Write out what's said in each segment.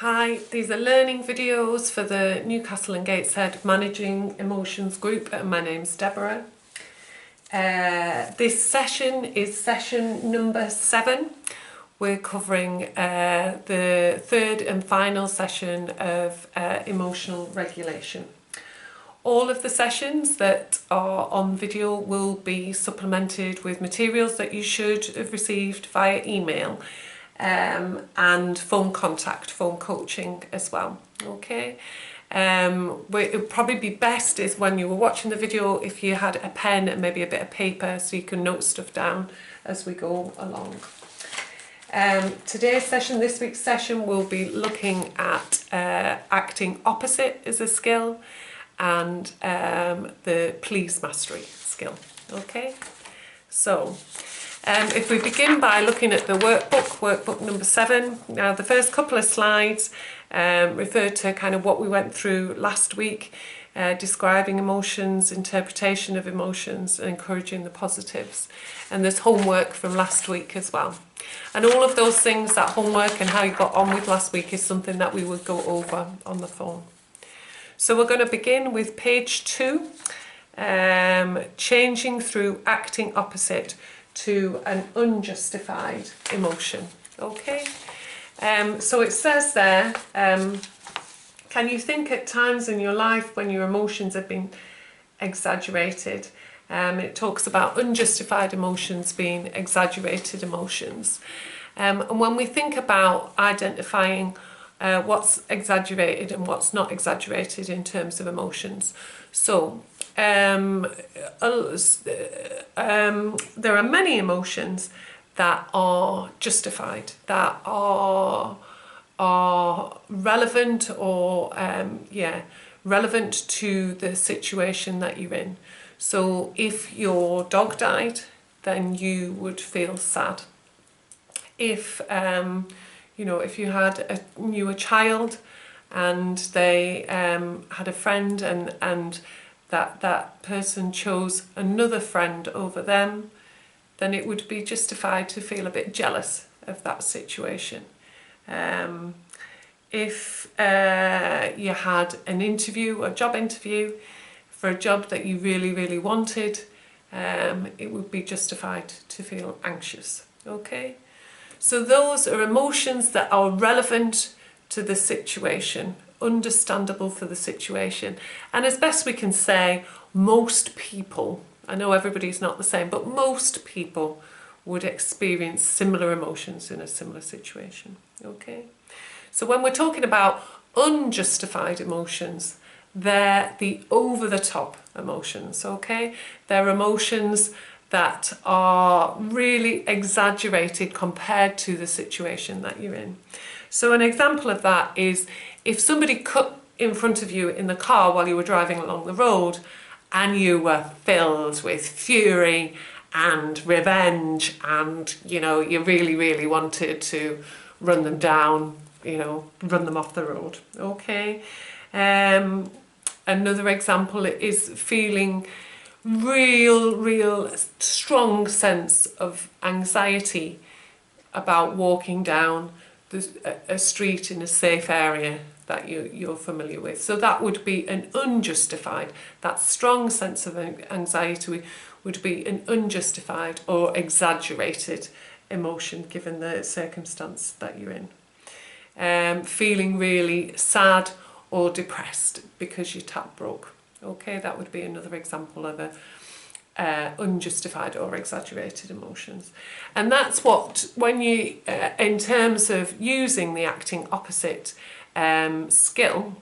Hi, these are learning videos for the Newcastle and Gateshead Managing Emotions group, and my name's Deborah. This session is session number 7. We're covering the third and final session of emotional regulation. All of the sessions that are on video will be supplemented with materials that you should have received via email. And phone contact, phone coaching as well. Okay, it would probably be best is when you were watching the video if you had a pen and maybe a bit of paper so you can note stuff down as we go along. Today's session, this week's session, we'll be looking at acting opposite as a skill and the please mastery skill. Okay, so if we begin by looking at the workbook number 7, now the first couple of slides refer to kind of what we went through last week, describing emotions, interpretation of emotions, and encouraging the positives. And there's homework from last week as well. And all of those things, that homework and how you got on with last week, is something that we would go over on the phone. So we're going to begin with page 2, changing through acting opposite to an unjustified emotion. Okay, so it says there, can you think at times in your life when your emotions have been exaggerated? It talks about unjustified emotions being exaggerated emotions. And when we think about identifying what's exaggerated and what's not exaggerated in terms of emotions, so there are many emotions that are justified, that are relevant or relevant to the situation that you're in. So if your dog died, then you would feel sad. If if you knew a child and they had a friend and that person chose another friend over them, then it would be justified to feel a bit jealous of that situation. If you had an interview, a job interview for a job that you really, really wanted, it would be justified to feel anxious. Okay, so those are emotions that are relevant to the situation, understandable for the situation, and as best we can say, most people, I know everybody's not the same, but most people would experience similar emotions in a similar situation. Okay, so when we're talking about unjustified emotions, they're the over-the-top emotions. Okay, they're emotions that are really exaggerated compared to the situation that you're in. So an example of that is if somebody cut in front of you in the car while you were driving along the road and you were filled with fury and revenge and, you really, really wanted to run them down, run them off the road. Okay. Another example is feeling real strong sense of anxiety about walking down a street in a safe area that you're familiar with. So that would be an unjustified, that strong sense of anxiety would be an unjustified or exaggerated emotion given the circumstance that you're in. Feeling really sad or depressed because your tap broke. Okay, that would be another example of a unjustified or exaggerated emotions. And that's what, when you, in terms of using the acting opposite skill,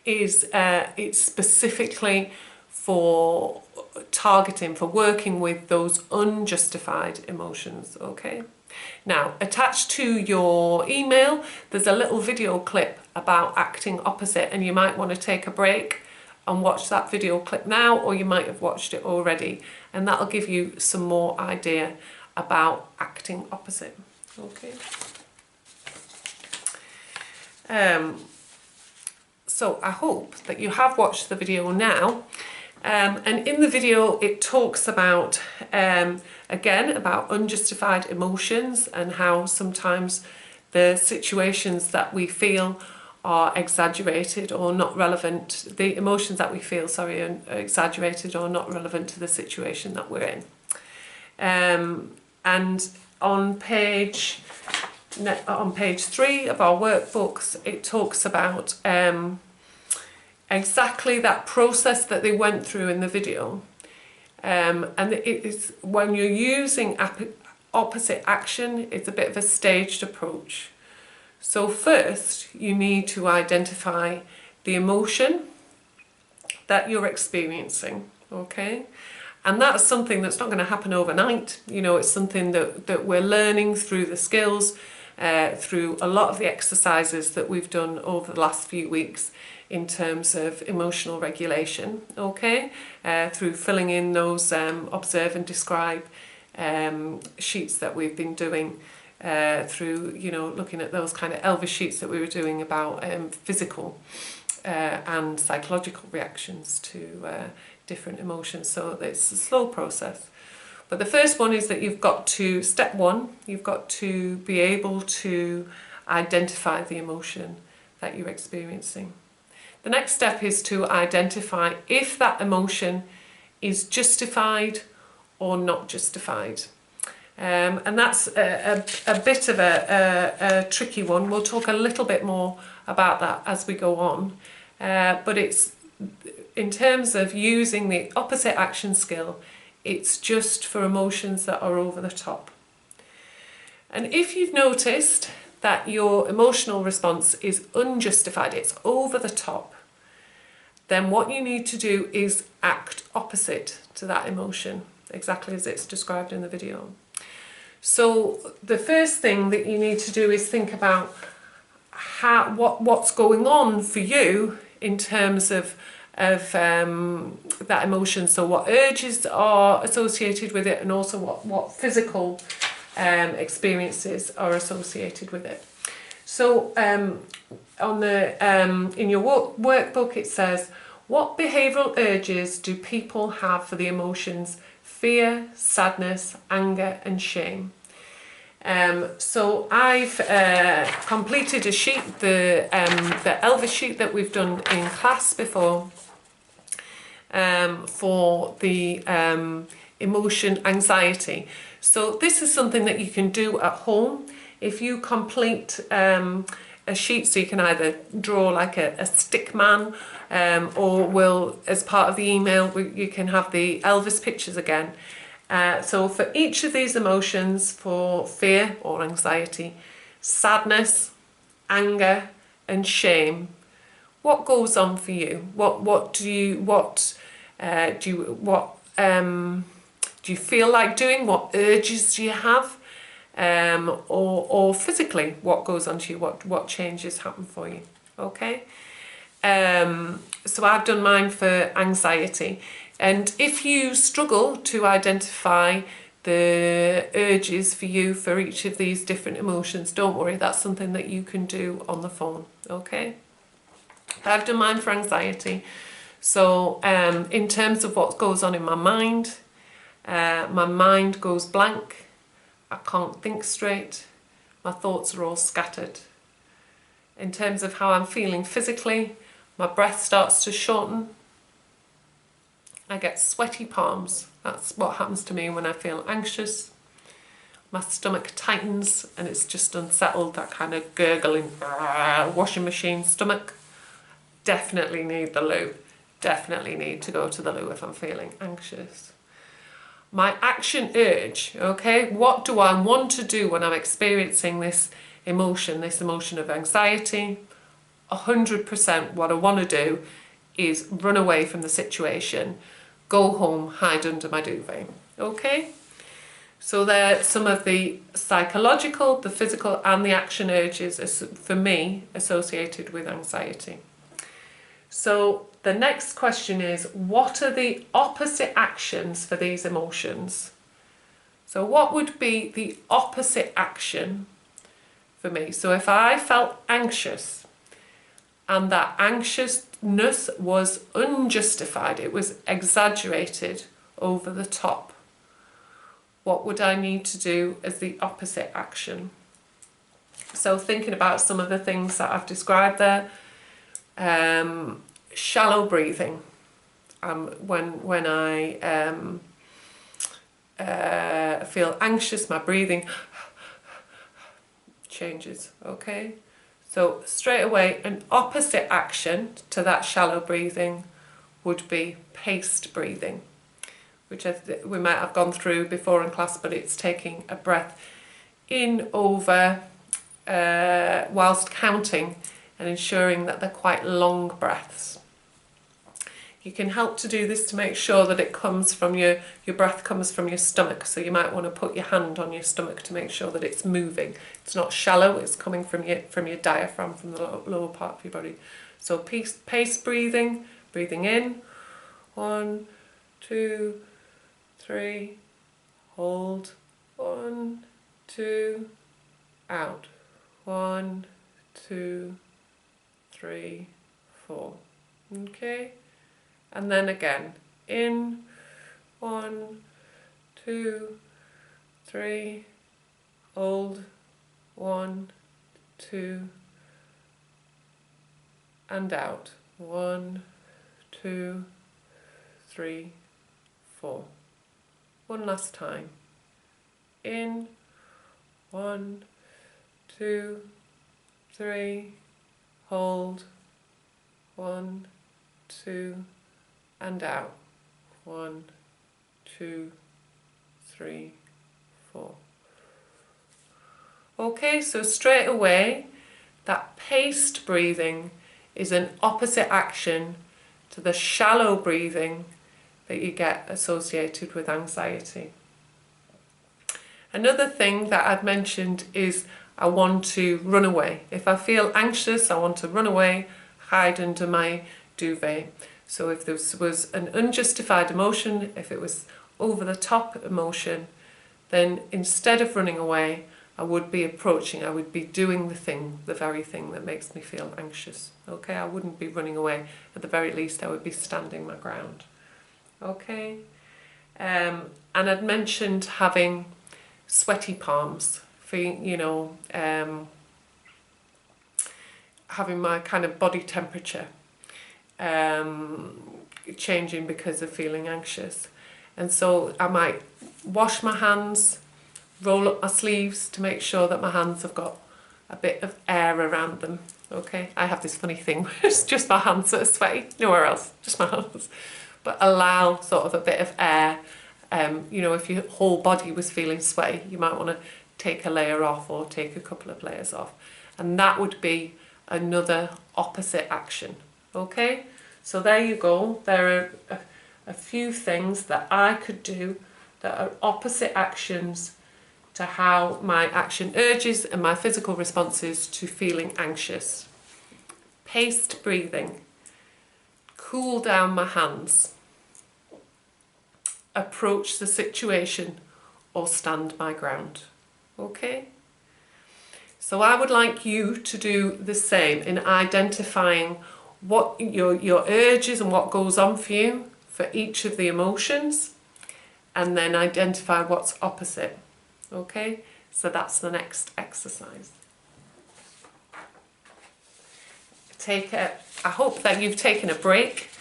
is it's specifically for targeting, for working with those unjustified emotions. Okay, now attached to your email there's a little video clip about acting opposite, and you might want to take a break and watch that video clip now, or you might have watched it already, and that'll give you some more idea about acting opposite. Okay. So I hope that you have watched the video now, and in the video it talks about again about unjustified emotions and how sometimes the situations that we feel are exaggerated or not relevant, the emotions that we feel, sorry, are exaggerated or not relevant to the situation that we're in. And on page 3 of our workbooks, it talks about exactly that process that they went through in the video. And it is, when you're using opposite action, it's a bit of a staged approach. So first, you need to identify the emotion that you're experiencing, okay? And that's something that's not going to happen overnight. You know, it's something that we're learning through the skills, through a lot of the exercises that we've done over the last few weeks in terms of emotional regulation, okay? Through filling in those observe and describe sheets that we've been doing, through, you know, looking at those kind of Elvis sheets that we were doing about physical and psychological reactions to different emotions. So it's a slow process. But the first one is that you've got to, step one, you've got to be able to identify the emotion that you're experiencing. The next step is to identify if that emotion is justified or not justified. And that's a bit of a tricky one. We'll talk a little bit more about that as we go on. But it's, in terms of using the opposite action skill, it's just for emotions that are over the top. And if you've noticed that your emotional response is unjustified, it's over the top, then what you need to do is act opposite to that emotion, exactly as it's described in the video. So the first thing that you need to do is think about what's going on for you in terms of that emotion. So what urges are associated with it, and also what physical experiences are associated with it. So on the in your workbook it says, what behavioural urges do people have for the emotions fear, sadness, anger and shame? So I've completed a sheet, the Elvis sheet that we've done in class before, for the emotion anxiety. So this is something that you can do at home. If you complete a sheet, so you can either draw like a stick man, or as part of the email, you can have the Elvis pictures again. So for each of these emotions, for fear or anxiety, sadness, anger and shame, what goes on for you? What do you feel like doing? What urges do you have? Or physically, what goes on to you? What changes happen for you? Okay. So I've done mine for anxiety. And if you struggle to identify the urges for you for each of these different emotions, don't worry, that's something that you can do on the phone, okay? I've done mine for anxiety. So in terms of what goes on in my mind goes blank, I can't think straight, my thoughts are all scattered. In terms of how I'm feeling physically, my breath starts to shorten, I get sweaty palms. That's what happens to me when I feel anxious. My stomach tightens and it's just unsettled, that kind of gurgling washing machine stomach. Definitely need the loo. Definitely need to go to the loo if I'm feeling anxious. My action urge, okay? What do I want to do when I'm experiencing this emotion of anxiety? 100% what I want to do is run away from the situation, go home, hide under my duvet, okay? So there are some of the psychological, the physical and the action urges, for me, associated with anxiety. So the next question is, what are the opposite actions for these emotions? So what would be the opposite action for me? So if I felt anxious and that anxiousness was unjustified, it was exaggerated, over the top, what would I need to do as the opposite action? So thinking about some of the things that I've described there, shallow breathing. When I feel anxious, my breathing changes, okay? So straight away, an opposite action to that shallow breathing would be paced breathing, which we might have gone through before in class, but it's taking a breath in over whilst counting and ensuring that they're quite long breaths. You can help to do this to make sure that it comes from your breath comes from your stomach. So you might want to put your hand on your stomach to make sure that it's moving. It's not shallow, it's coming from your diaphragm, from the lower part of your body. So paced breathing, breathing in, 1, 2, 3, hold, 1, 2, out, 1, 2, 3, 4. Okay. And then again, in, 1, 2, 3, hold, 1, 2, and out, 1, 2, 3, 4. One last time, in, 1, 2, 3, hold, 1, 2, and out, 1, 2, 3, 4. Okay, so straight away, that paced breathing is an opposite action to the shallow breathing that you get associated with anxiety. Another thing that I've mentioned is I want to run away. If I feel anxious, I want to run away, hide under my duvet. So if this was an unjustified emotion, if it was over the top emotion, then instead of running away, I would be doing the very thing that makes me feel anxious. Okay, I wouldn't be running away. At the very least, I would be standing my ground. Okay, and I'd mentioned having sweaty palms, having my kind of body temperature changing because of feeling anxious. And so I might wash my hands, roll up my sleeves to make sure that my hands have got a bit of air around them. Okay, I have this funny thing where it's just my hands that are sweaty, nowhere else, just my hands. But allow sort of a bit of air. If your whole body was feeling sweaty, you might want to take a layer off or take a couple of layers off. And that would be another opposite action. Okay, so there you go. There are a few things that I could do that are opposite actions to how my action urges and my physical responses to feeling anxious. Paced breathing, cool down my hands, approach the situation or stand my ground. Okay? So I would like you to do the same in identifying what your urges and what goes on for you for each of the emotions, and then identify what's opposite. Okay? So that's the next exercise. I hope that you've taken a break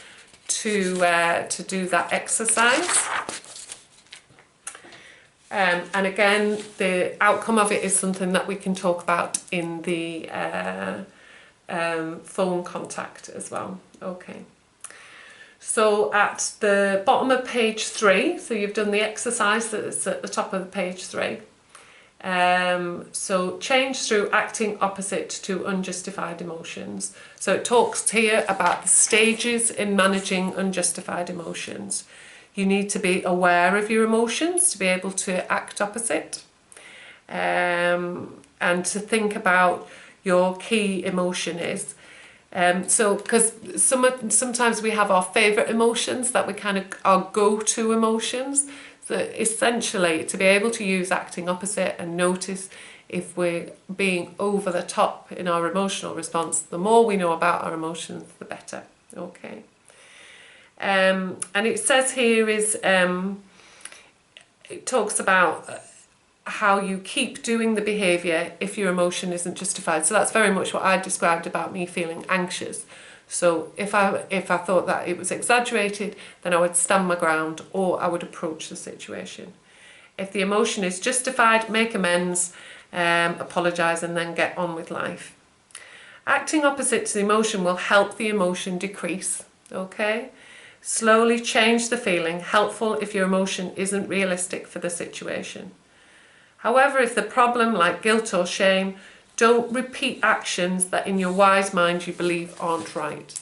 to do that exercise. And again, the outcome of it is something that we can talk about in the phone contact as well. Okay. So at the bottom of page 3, so you've done the exercise that's at the top of page 3. So change through acting opposite to unjustified emotions. So it talks here about the stages in managing unjustified emotions. You need to be aware of your emotions to be able to act opposite, and to think about your key emotion is. So because sometimes we have our favourite emotions that we kind of our go-to emotions. So essentially, to be able to use acting opposite and notice if we're being over the top in our emotional response, the more we know about our emotions, the better. Okay. And it says here it talks about how you keep doing the behaviour if your emotion isn't justified. So that's very much what I described about me feeling anxious. So if I thought that it was exaggerated, then I would stand my ground, or I would approach the situation. If the emotion is justified, make amends, apologise, and then get on with life. Acting opposite to the emotion will help the emotion decrease, okay? Slowly change the feeling, helpful if your emotion isn't realistic for the situation. However, if the problem, like guilt or shame, don't repeat actions that in your wise mind you believe aren't right.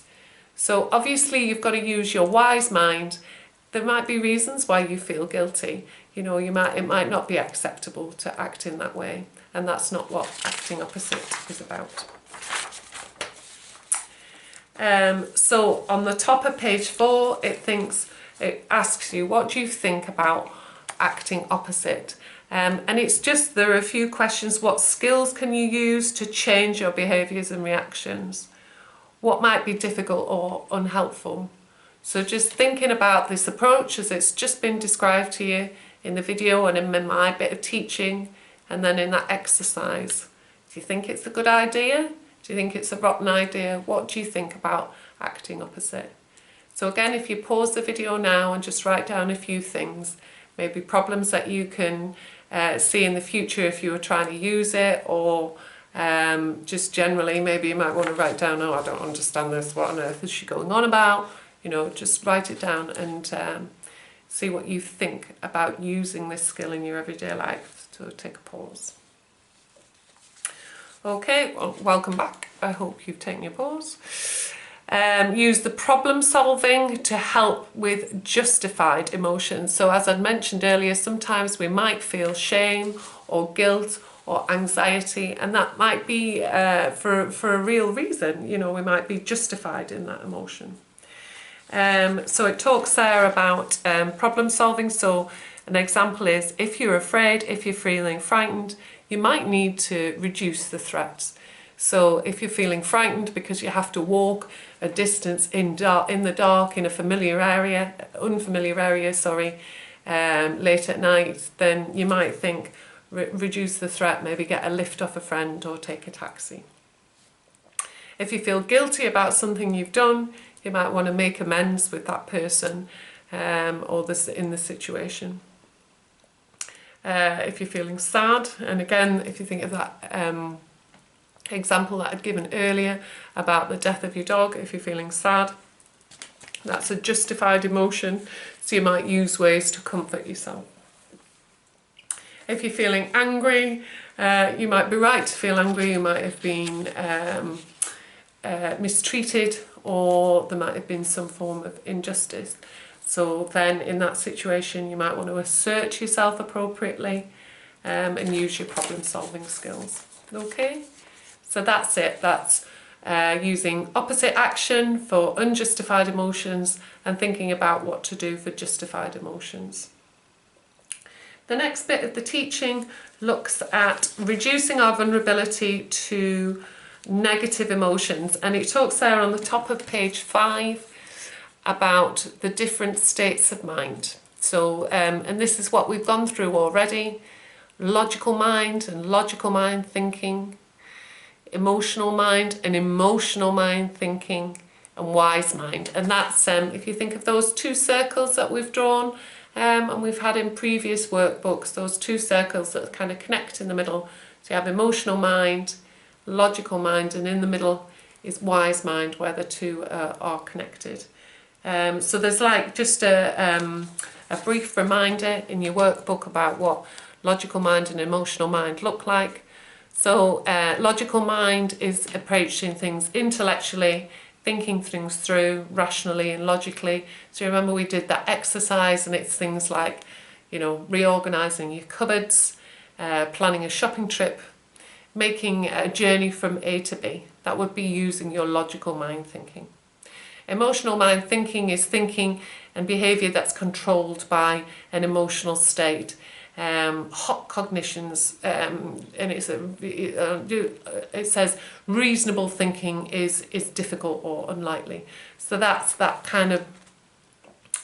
So obviously you've got to use your wise mind. There might be reasons why you feel guilty. You know, it might not be acceptable to act in that way, and that's not what acting opposite is about. So on the top of page 4, it asks you, what do you think about acting opposite? And it's just, there are a few questions. What skills can you use to change your behaviours and reactions? What might be difficult or unhelpful? So just thinking about this approach as it's just been described to you in the video and in my bit of teaching, and then in that exercise. Do you think it's a good idea? Do you think it's a rotten idea? What do you think about acting opposite? So again, if you pause the video now and just write down a few things, maybe problems that you can see in the future if you were trying to use it, or just generally, maybe you might want to write down, oh, I don't understand this, what on earth is she going on about? You know, just write it down and see what you think about using this skill in your everyday life. So take a pause. Okay, well, welcome back. I hope you've taken your pause. Use the problem solving to help with justified emotions. So as I mentioned earlier, sometimes we might feel shame or guilt or anxiety, and that might be for a real reason. You know, we might be justified in that emotion. So it talks there about problem solving. So an example is, if you're afraid, if you're feeling frightened, you might need to reduce the threats. So if you're feeling frightened because you have to walk a distance in the dark in a unfamiliar area, late at night, then you might think, reduce the threat, maybe get a lift off a friend or take a taxi. If you feel guilty about something you've done, you might want to make amends with that person or in the situation. If you're feeling sad, and again, if you think of that example that I'd given earlier about the death of your dog, if you're feeling sad, that's a justified emotion, so you might use ways to comfort yourself. If you're feeling angry, you might be right to feel angry. You might have been mistreated, or there might have been some form of injustice. So then in that situation you might want to assert yourself appropriately and use your problem solving skills. Okay, so that's it. That's using opposite action for unjustified emotions and thinking about what to do for justified emotions. The next bit of the teaching looks at reducing our vulnerability to negative emotions, and it talks there on the top of page 5 about the different states of mind. So and this is what we've gone through already: logical mind and logical mind thinking, emotional mind and emotional mind thinking, and wise mind. And that's if you think of those two circles that we've drawn and we've had in previous workbooks, those two circles that kind of connect in the middle. So you have emotional mind, logical mind, and in the middle is wise mind, where the two are connected. So there's like just a brief reminder in your workbook about what logical mind and emotional mind look like. So logical mind is approaching things intellectually, thinking things through rationally and logically. So remember we did that exercise, and it's things like, you know, reorganising your cupboards, planning a shopping trip, making a journey from A to B. That would be using your logical mind thinking. Emotional mind thinking is thinking and behaviour that's controlled by an emotional state. Hot cognitions, and it says reasonable thinking is difficult or unlikely. So that's that kind of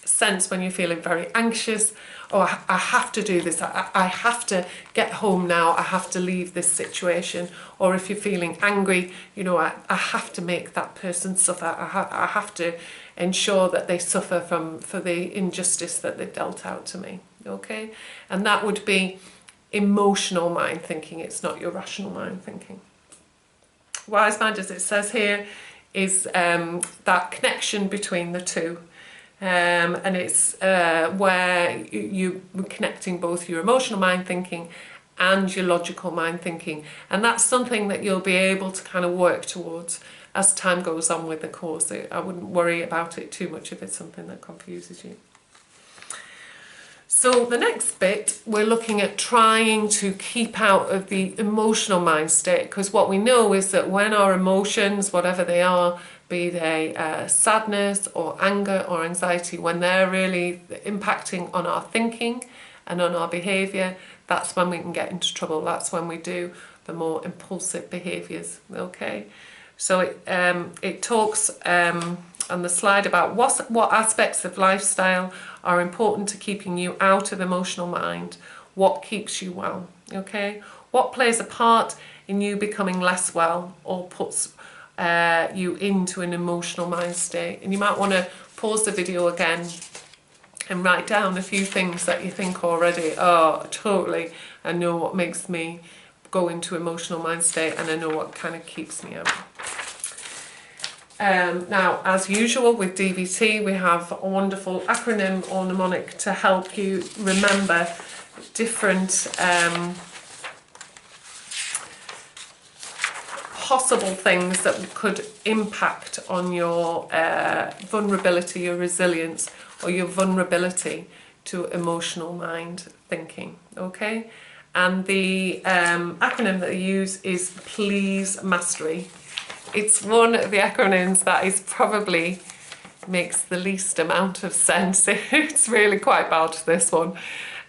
sense when you're feeling very anxious. Oh, I have to do this. I have to get home now. I have to leave this situation. Or if you're feeling angry, you know, I have to make that person suffer. I have to ensure that they suffer for the injustice that they've dealt out to me. Okay? And that would be emotional mind thinking. It's not your rational mind thinking. Wise mind, as it says here, is that connection between the two. And it's where you're connecting both your emotional mind thinking and your logical mind thinking. And that's something that you'll be able to kind of work towards as time goes on with the course. I wouldn't worry about it too much if it's something that confuses you. So the next bit, we're looking at trying to keep out of the emotional mind state, because what we know is that when our emotions, whatever they are, be they sadness or anger or anxiety, when they're really impacting on our thinking and on our behaviour, that's when we can get into trouble. That's when we do the more impulsive behaviours, okay? So it talks on the slide about what aspects of lifestyle are important to keeping you out of emotional mind, what keeps you well, okay? What plays a part in you becoming less well or puts you into an emotional mind state. And you might want to pause the video again and write down a few things that you think already, oh, totally, I know what makes me go into emotional mind state, and I know what kind of keeps me out. Now, as usual with DVT, we have a wonderful acronym or mnemonic to help you remember different possible things that could impact on your vulnerability, your resilience, or your vulnerability to emotional mind thinking, okay? And the acronym that I use is Please Mastery. It's one of the acronyms that is probably makes the least amount of sense. It's really quite bad, this one.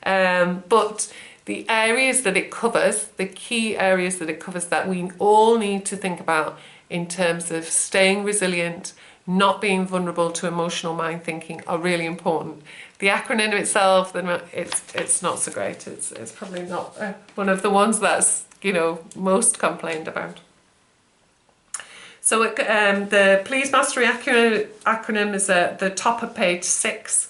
But the areas that it covers, the key areas that it covers that we all need to think about in terms of staying resilient, not being vulnerable to emotional mind thinking, are really important. The acronym itself, it's not so great. It's probably not one of the ones that's, you know, most complained about. So the Please Mastery acronym is at the top of page 6.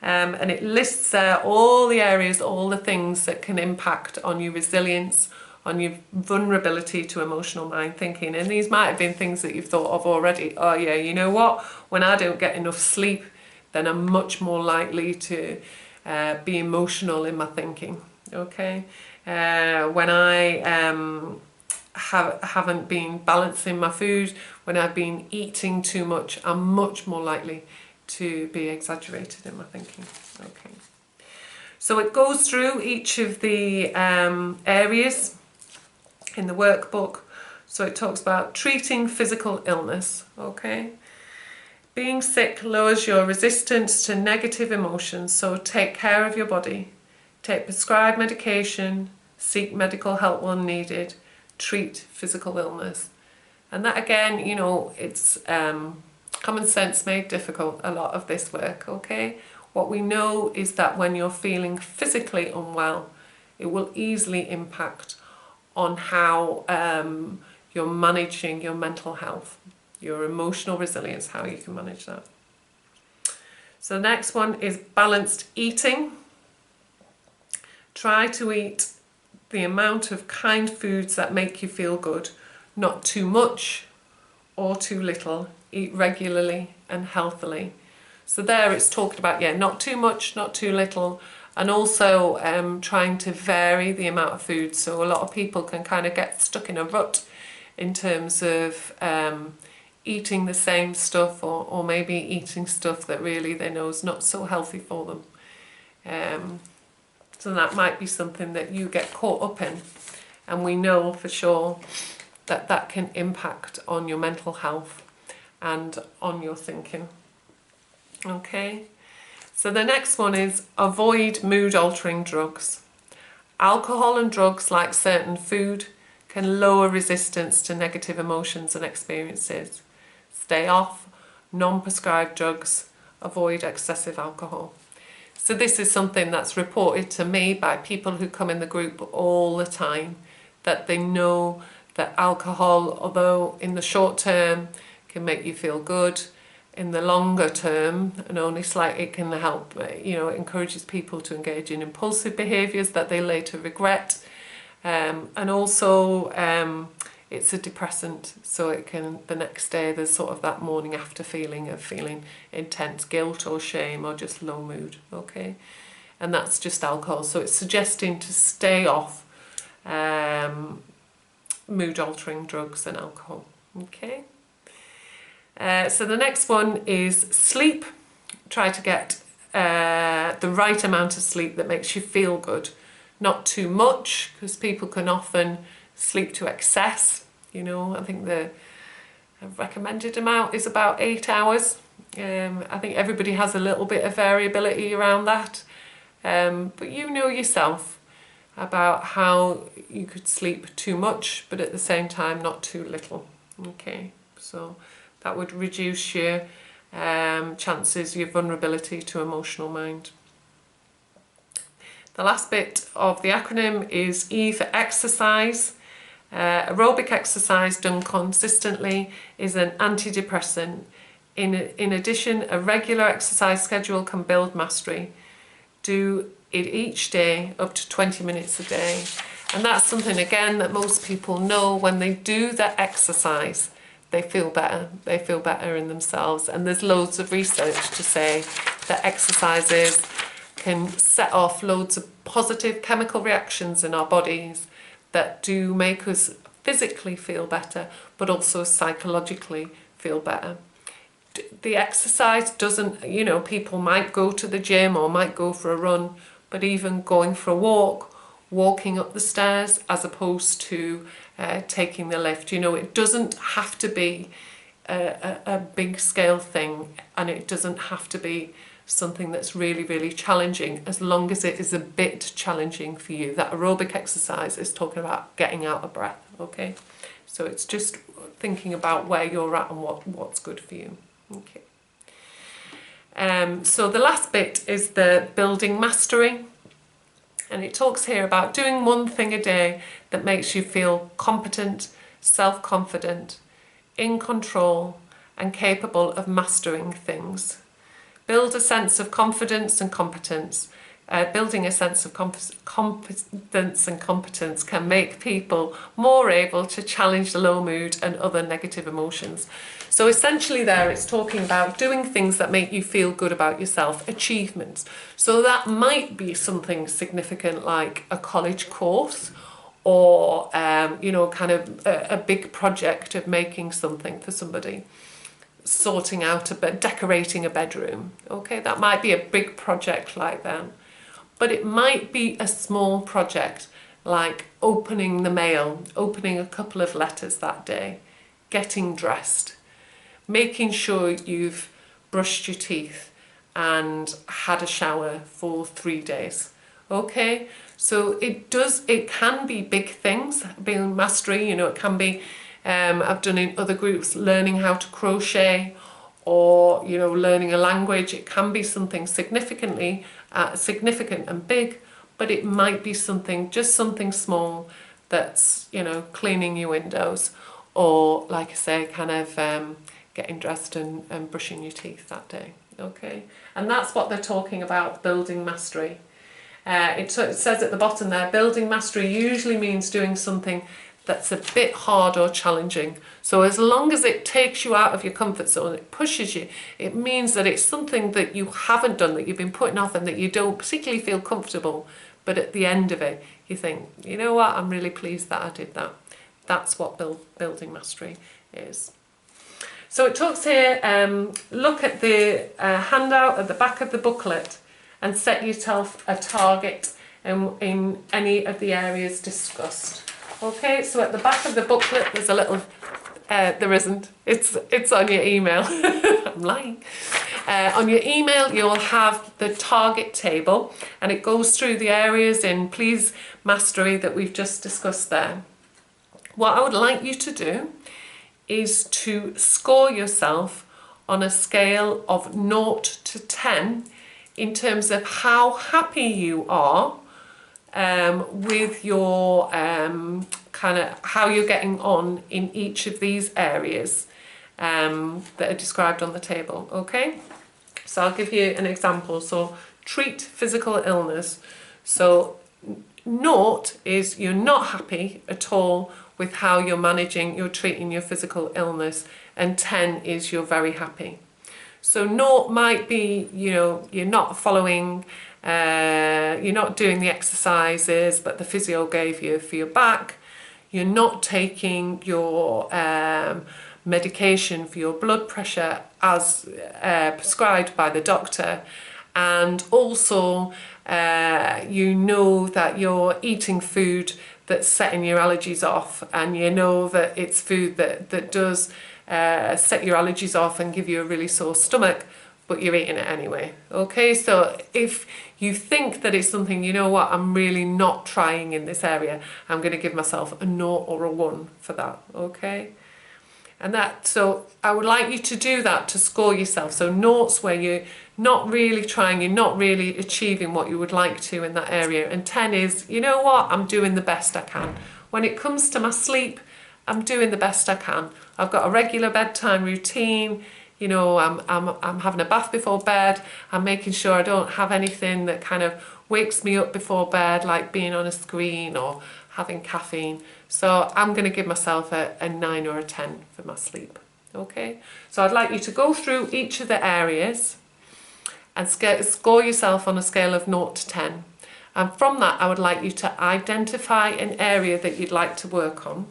And it lists all the areas, all the things that can impact on your resilience, on your vulnerability to emotional mind thinking. And these might have been things that you've thought of already. Oh yeah, you know what? When I don't get enough sleep, then I'm much more likely to be emotional in my thinking. Okay? When I haven't been balancing my food, when I've been eating too much, I'm much more likely to be exaggerated in my thinking. Okay, so it goes through each of the areas in the workbook. So it talks about treating physical illness. Okay, being sick lowers your resistance to negative emotions, so take care of your body, take prescribed medication, seek medical help when needed, treat physical illness. And that again, you know, it's common sense made difficult, a lot of this work, okay? What we know is that when you're feeling physically unwell, it will easily impact on how you're managing your mental health, your emotional resilience, how you can manage that. So the next one is balanced eating. Try to eat the amount of kind foods that make you feel good, not too much or too little. Eat regularly and healthily. So there it's talked about, yeah, not too much, not too little, and also trying to vary the amount of food. So a lot of people can kind of get stuck in a rut in terms of eating the same stuff, or maybe eating stuff that really they know is not so healthy for them. So that might be something that you get caught up in, and we know for sure that that can impact on your mental health and on your thinking. Okay, so the next one is avoid mood altering drugs. Alcohol and drugs, like certain food, can lower resistance to negative emotions and experiences. Stay off non-prescribed drugs avoid excessive alcohol. So this is something that's reported to me by people who come in the group all the time, that they know that alcohol, although in the short term can make you feel good, in the longer term, and only slightly, it can help, it encourages people to engage in impulsive behaviours that they later regret. And also it's a depressant, so it can, the next day there's sort of that morning after feeling of feeling intense guilt or shame or just low mood, okay? And that's just alcohol, so it's suggesting to stay off mood altering drugs and alcohol, okay? So the next one is sleep. Try to get the right amount of sleep that makes you feel good. Not too much, because people can often sleep to excess. I think the recommended amount is about 8 hours. I think everybody has a little bit of variability around that. But you know yourself about how you could sleep too much, but at the same time not too little. Okay, so that would reduce your chances, your vulnerability to emotional mind. The last bit of the acronym is E for exercise. Aerobic exercise done consistently is an antidepressant. In addition, a regular exercise schedule can build mastery. Do it each day, up to 20 minutes a day. And that's something, again, that most people know. When they do that exercise, they feel better. They feel better in themselves. And there's loads of research to say that exercises can set off loads of positive chemical reactions in our bodies that do make us physically feel better, but also psychologically feel better. The exercise doesn't, people might go to the gym or might go for a run, but even going for a walk, walking up the stairs as opposed to taking the lift, it doesn't have to be a big scale thing, and it doesn't have to be something that's really, really challenging, as long as it is a bit challenging for you. That aerobic exercise is talking about getting out of breath, okay? So it's just thinking about where you're at and what's good for you, okay? So the last bit is the building mastery, and it talks here about doing one thing a day that makes you feel competent, self-confident, in control, and capable of mastering things. Build a sense of confidence and competence. Building a sense of competence and competence can make people more able to challenge the low mood and other negative emotions. So essentially there it's talking about doing things that make you feel good about yourself, achievements. So that might be something significant like a college course, or kind of a big project of making something for somebody. Sorting out decorating a bedroom, okay, that might be a big project like that. But it might be a small project like opening the mail, opening a couple of letters that day, getting dressed, making sure you've brushed your teeth and had a shower for 3 days, okay? So it can be big things, building mastery, it can be I've done in other groups learning how to crochet, or learning a language. It can be something significant and big, but it might be just something small that's cleaning your windows, or like I say, kind of getting dressed and brushing your teeth that day, okay? And that's what they're talking about, building mastery. It says at the bottom there, building mastery usually means doing something that's a bit hard or challenging. So as long as it takes you out of your comfort zone, it pushes you, it means that it's something that you haven't done, that you've been putting off and that you don't particularly feel comfortable, but at the end of it, you think, you know what, I'm really pleased that I did that. That's what building mastery is. So it talks here, look at the handout at the back of the booklet and set yourself a target in any of the areas discussed. Okay, so at the back of the booklet there's a little, there isn't, it's on your email, I'm lying. On your email you'll have the target table, and it goes through the areas in Please Mastery that we've just discussed there. What I would like you to do is to score yourself on a scale of 0 to 10 in terms of how happy you are with your kind of how you're getting on in each of these areas that are described on the table, okay? So I'll give you an example. So treat physical illness. So 0 is you're not happy at all with how you're treating your physical illness, and 10 is you're very happy. So 0 might be, you're not following, you're not doing the exercises that the physio gave you for your back, you're not taking your medication for your blood pressure as prescribed by the doctor, and also you know that you're eating food that's setting your allergies off, and you know that it's food that does set your allergies off and give you a really sore stomach, but you're eating it anyway. Okay, so if you think that it's something, you know what, I'm really not trying in this area, I'm going to give myself a 0 or a 1 for that. Okay, and so I would like you to do that to score yourself. So 0's where you're not really trying, you're not really achieving what you would like to in that area, and 10 is, you know what, I'm doing the best I can. When it comes to my sleep, I'm doing the best I can. I've got a regular bedtime routine. I'm having a bath before bed. I'm making sure I don't have anything that kind of wakes me up before bed, like being on a screen or having caffeine. So I'm going to give myself a 9 or a 10 for my sleep. Okay, so I'd like you to go through each of the areas and score yourself on a scale of 0 to 10. And from that, I would like you to identify an area that you'd like to work on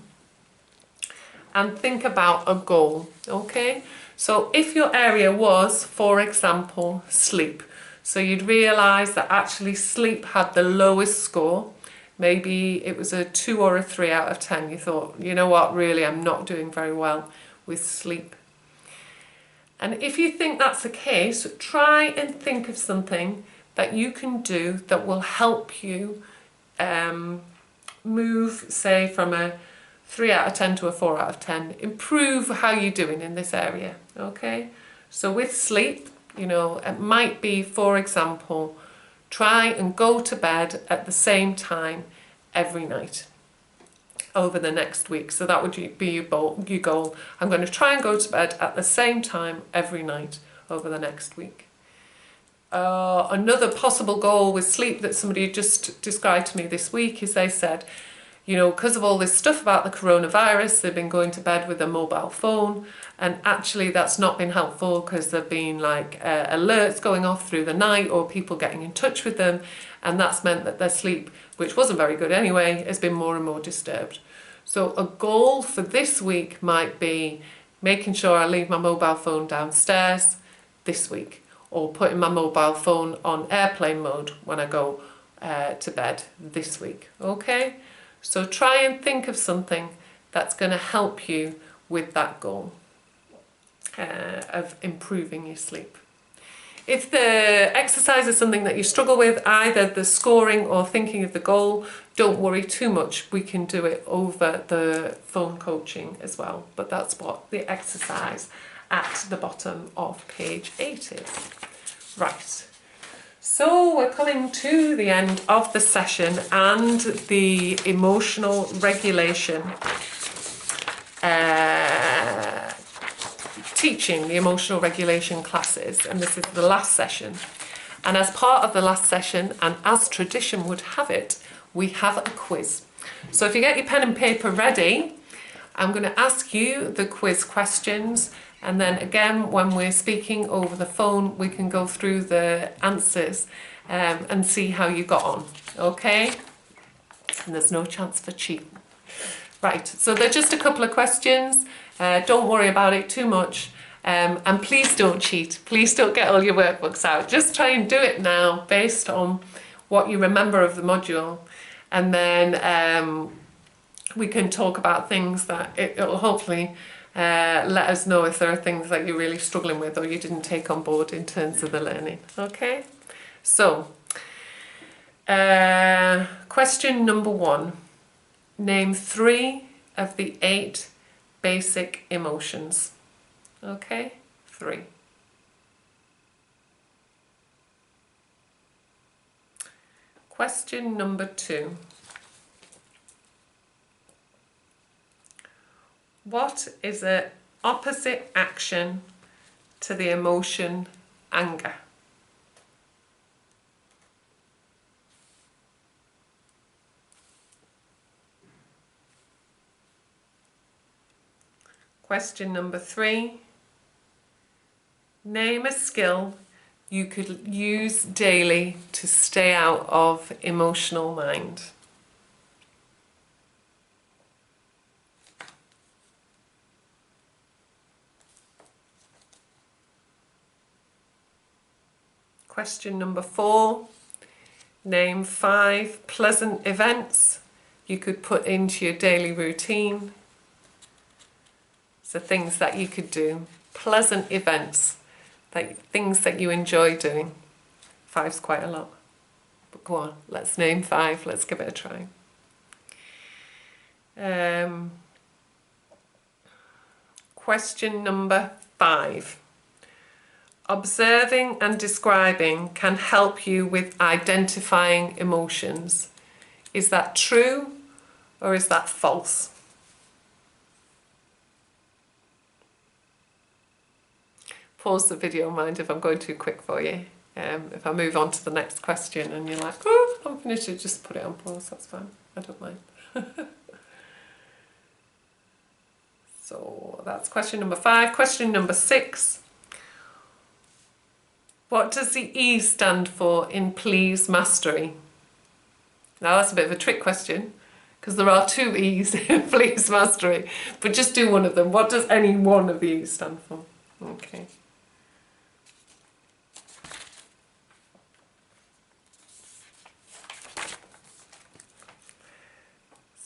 and think about a goal. Okay, so if your area was, for example, sleep, so you'd realise that actually sleep had the lowest score, maybe it was a 2 or a 3 out of 10, you thought, you know what, really I'm not doing very well with sleep. And if you think that's the case, try and think of something that you can do that will help you move, say, from a 3 out of 10 to a 4 out of 10, improve how you're doing in this area. Okay, so with sleep, it might be, for example, try and go to bed at the same time every night over the next week. So that would be your goal. I'm going to try and go to bed at the same time every night over the next week. Another possible goal with sleep that somebody just described to me this week is they said, because of all this stuff about the coronavirus, they've been going to bed with a mobile phone, and actually that's not been helpful because there've been like alerts going off through the night or people getting in touch with them, and that's meant that their sleep, which wasn't very good anyway, has been more and more disturbed. So a goal for this week might be making sure I leave my mobile phone downstairs this week, or putting my mobile phone on airplane mode when I go to bed this week. Okay? So try and think of something that's going to help you with that goal of improving your sleep. If the exercise is something that you struggle with, either the scoring or thinking of the goal, don't worry too much. We can do it over the phone coaching as well. But that's what the exercise at the bottom of page 8 is. Right. So we're coming to the end of the session and the emotional regulation, teaching the emotional regulation classes, and this is the last session. And as part of the last session, and as tradition would have it, we have a quiz. So if you get your pen and paper ready, I'm going to ask you the quiz questions. And then again, when we're speaking over the phone, we can go through the answers and see how you got on, okay? And there's no chance for cheating. Right, so they're just a couple of questions. Don't worry about it too much. And please don't cheat. Please don't get all your workbooks out. Just try and do it now based on what you remember of the module. And then we can talk about things that it'll hopefully let us know if there are things that you're really struggling with or you didn't take on board in terms of the learning. Okay, so question number 1, name 3 of the 8 basic emotions. Okay, 3. Question number 2. What is an opposite action to the emotion anger? Question number 3. Name a skill you could use daily to stay out of emotional mind. Question number 4. Name 5 pleasant events you could put into your daily routine. So things that you could do, pleasant events, things that you enjoy doing. 5's quite a lot, but go on, let's name 5, let's give it a try. Question number 5. Observing and describing can help you with identifying emotions. Is that true or is that false? Pause the video, mind if I'm going too quick for you. If I move on to the next question and you're like, oh, I'm finished, just put it on pause, that's fine, I don't mind. So that's question number 5. Question number 6. What does the E stand for in please mastery? Now that's a bit of a trick question because there are 2 E's in please mastery, but just do one of them. What does any one of the E's stand for? Okay.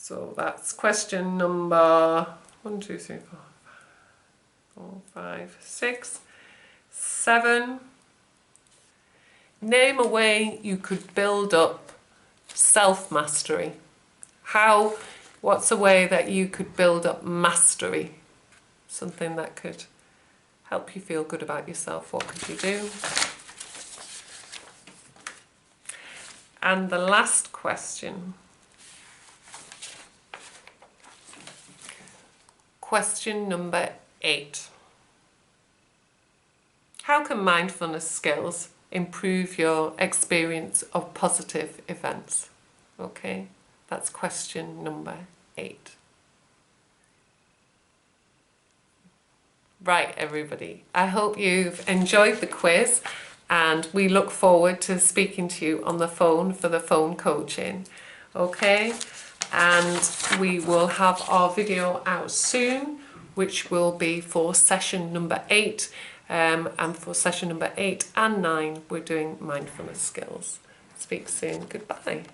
So that's question number 1, 2, 3, 4, 5, 6, 7. Name a way you could build up self-mastery. What's a way that you could build up mastery? Something that could help you feel good about yourself. What could you do? And the last question. Question number 8. How can mindfulness skills improve your experience of positive events? Okay, that's question number 8. Right, everybody, I hope you've enjoyed the quiz and we look forward to speaking to you on the phone for the phone coaching. Okay, and we will have our video out soon, which will be for session number 8. And for session number 8 and 9, we're doing mindfulness skills. Speak soon. Goodbye.